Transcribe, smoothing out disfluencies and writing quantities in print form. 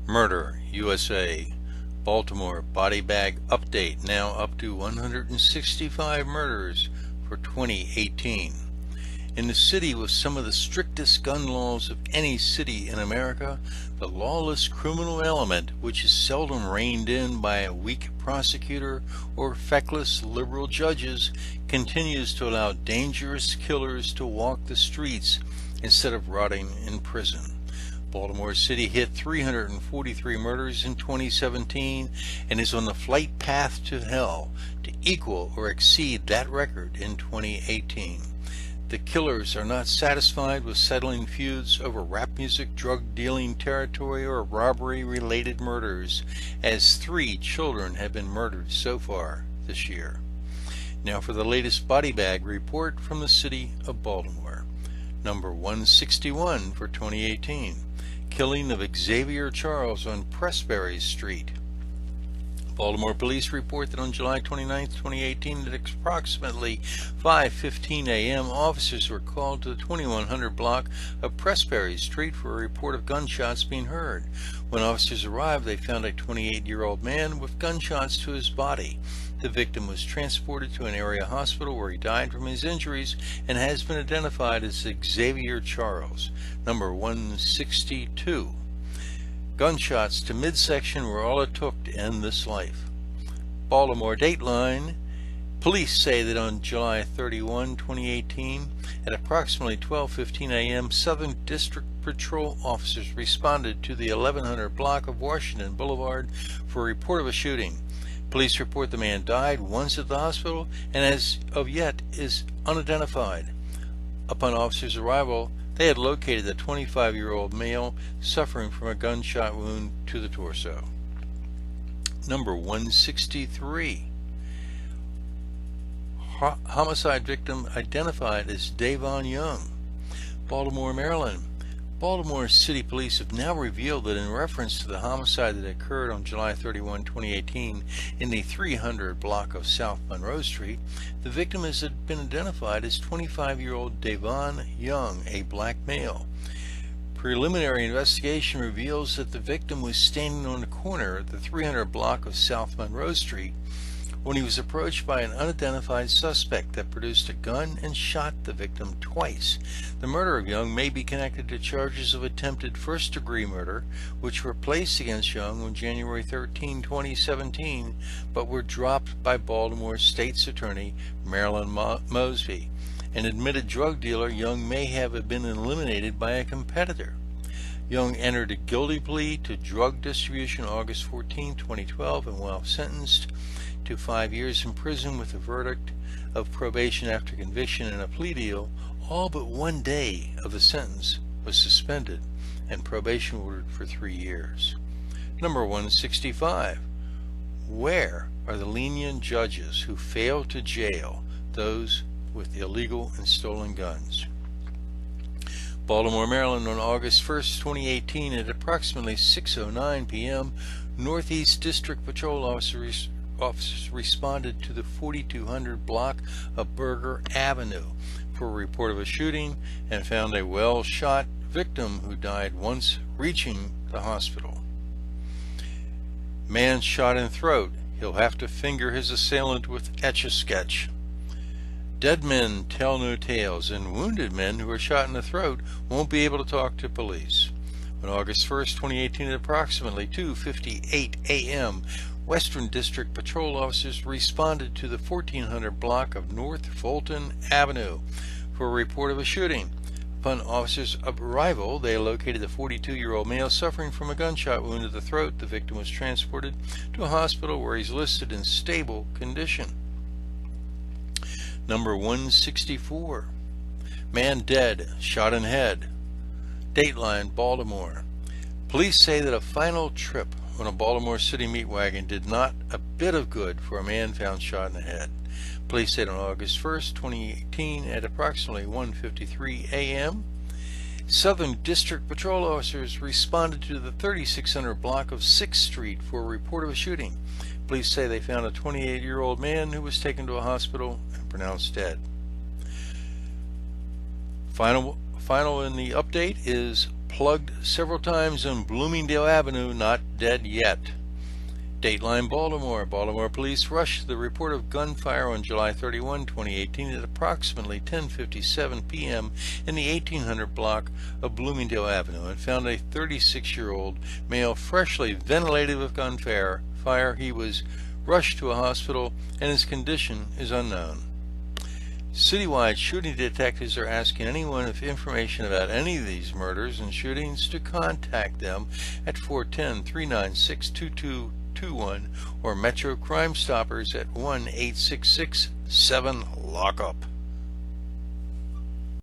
Murder, USA. Baltimore body bag update, now up to 165 murders for 2018. In the city with some of the strictest gun laws of any city in America, the lawless criminal element, which is seldom reined in by a weak prosecutor or feckless liberal judges, continues to allow dangerous killers to walk the streets instead of rotting in prison. Baltimore City hit 343 murders in 2017 and is on the flight path to hell to equal or exceed that record in 2018. The killers are not satisfied with settling feuds over rap music, drug dealing territory, or robbery-related murders, as 3 children have been murdered so far this year. Now for the latest body bag report from the city of Baltimore. Number 161 for 2018. Killing of Xavier Charles on Pressbury Street. Baltimore police report that on July 29, 2018, at approximately 5:15 a.m., officers were called to the 2100 block of Pressbury Street for a report of gunshots being heard. When officers arrived, they found a 28-year-old man with gunshots to his body. The victim was transported to an area hospital where he died from his injuries and has been identified as Xavier Charles. Number 162. Gunshots to midsection were all it took to end this life. Baltimore Dateline. Police say that on July 31, 2018, at approximately 12:15 a.m., Southern District Patrol officers responded to the 1100 block of Washington Boulevard for a report of a shooting. Police report the man died once at the hospital and as of yet is unidentified. Upon officers' arrival, they had located the 25-year-old male suffering from a gunshot wound to the torso. Number 163. Homicide victim identified as Davon Young. Baltimore, Maryland. Baltimore City Police have now revealed that in reference to the homicide that occurred on July 31, 2018 in the 300 block of South Monroe Street, the victim has been identified as 25-year-old Davon Young, a black male. Preliminary investigation reveals that the victim was standing on the corner of the 300 block of South Monroe Street when he was approached by an unidentified suspect that produced a gun and shot the victim twice. The murder of Young may be connected to charges of attempted first-degree murder, which were placed against Young on January 13, 2017, but were dropped by Baltimore State's Attorney Marilyn Mosby. An admitted drug dealer, Young may have been eliminated by a competitor. Young entered a guilty plea to drug distribution August 14, 2012, and while sentenced to 5 years in prison with a verdict of probation after conviction and a plea deal, all but 1 day of the sentence was suspended and probation ordered for 3 years. Number 165. Where are the lenient judges who fail to jail those with illegal and stolen guns? Baltimore, Maryland, on August 1st, 2018, at approximately 6:09 p.m., Northeast District Patrol officers responded to the 4200 block of Berger Avenue for a report of a shooting and found a well-shot victim who died once reaching the hospital. Man shot in throat. He'll have to finger his assailant with Etch-a-Sketch. Dead men tell no tales, and wounded men who are shot in the throat won't be able to talk to police. On August 1st, 2018, at approximately 2:58 a.m., Western District Patrol officers responded to the 1400 block of North Fulton Avenue for a report of a shooting. Upon officers' arrival, they located the 42-year-old male suffering from a gunshot wound to the throat. The victim was transported to a hospital where he's listed in stable condition. Number 164. Man dead, shot in head. Dateline, Baltimore. Police say that a final trip on a Baltimore City meat wagon did not a bit of good for a man found shot in the head. Police said on August 1st, 2018, at approximately 1:53 a.m., Southern District Patrol officers responded to the 3600 block of 6th Street for a report of a shooting. Police say they found a 28-year-old man who was taken to a hospital and pronounced dead. Final in the update is plugged several times on Bloomingdale Avenue, not dead yet. Dateline Baltimore. Baltimore police rushed the report of gunfire on July 31, 2018 at approximately 10:57 p.m. in the 1800 block of Bloomingdale Avenue and found a 36-year-old male freshly ventilated with gunfire. He was rushed to a hospital and his condition is unknown. Citywide shooting detectives are asking anyone with information about any of these murders and shootings to contact them at 410-396-2221 or Metro Crime Stoppers at 1-866-7-LOCK-UP.